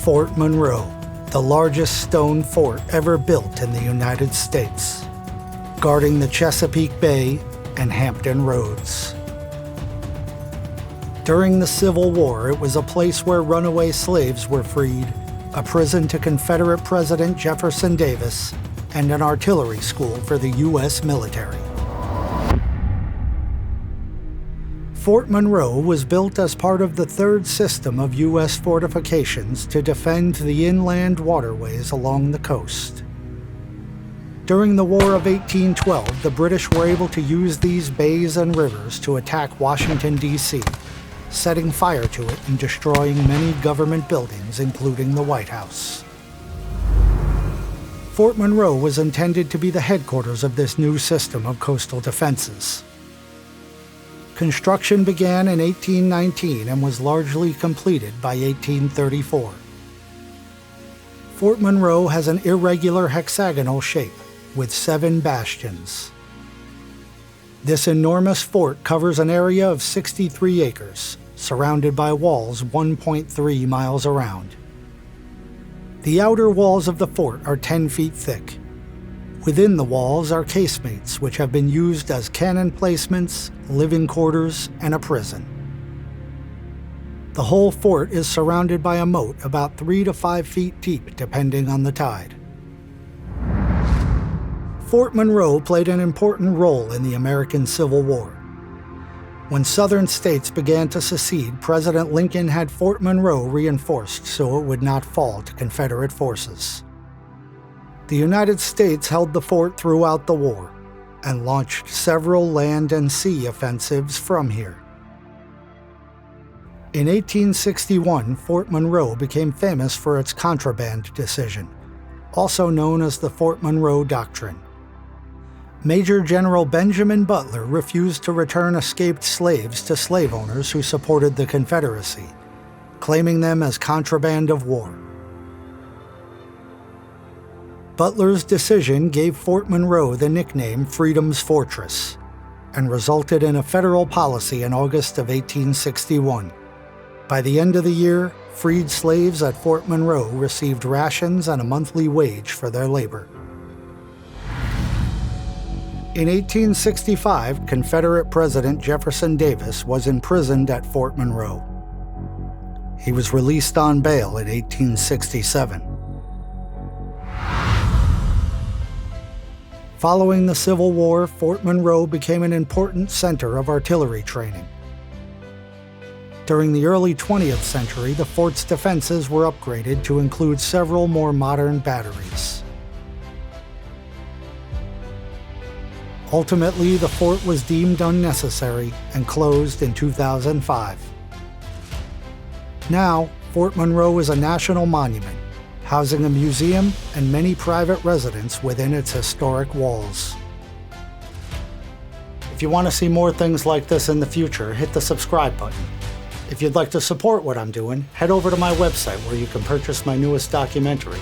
Fort Monroe, the largest stone fort ever built in the United States, guarding the Chesapeake Bay and Hampton Roads. During the Civil War, it was a place where runaway slaves were freed, a prison to Confederate President Jefferson Davis, and an artillery school for the U.S. military. Fort Monroe was built as part of the third system of U.S. fortifications to defend the inland waterways along the coast. During the War of 1812, the British were able to use these bays and rivers to attack Washington, D.C., setting fire to it and destroying many government buildings, including the White House. Fort Monroe was intended to be the headquarters of this new system of coastal defenses. Construction began in 1819 and was largely completed by 1834. Fort Monroe has an irregular hexagonal shape with 7 bastions. This enormous fort covers an area of 63 acres, surrounded by walls 1.3 miles around. The outer walls of the fort are 10 feet thick. Within the walls are casemates which have been used as cannon placements, living quarters, and a prison. The whole fort is surrounded by a moat about 3 to 5 feet deep, depending on the tide. Fort Monroe played an important role in the American Civil War. When Southern states began to secede, President Lincoln had Fort Monroe reinforced so it would not fall to Confederate forces. The United States held the fort throughout the war and launched several land and sea offensives from here. In 1861, Fort Monroe became famous for its Contraband decision, also known as the Fort Monroe Doctrine. Major General Benjamin Butler refused to return escaped slaves to slave owners who supported the Confederacy, claiming them as contraband of war. Butler's decision gave Fort Monroe the nickname Freedom's Fortress and resulted in a federal policy in August of 1861. By the end of the year, freed slaves at Fort Monroe received rations and a monthly wage for their labor. In 1865, Confederate President Jefferson Davis was imprisoned at Fort Monroe. He was released on bail in 1867. Following the Civil War, Fort Monroe became an important center of artillery training. During the early 20th century, the fort's defenses were upgraded to include several more modern batteries. Ultimately, the fort was deemed unnecessary and closed in 2005. Now, Fort Monroe is a national monument, housing a museum and many private residents within its historic walls. If you want to see more things like this in the future, hit the subscribe button. If you'd like to support what I'm doing, head over to my website where you can purchase my newest documentary,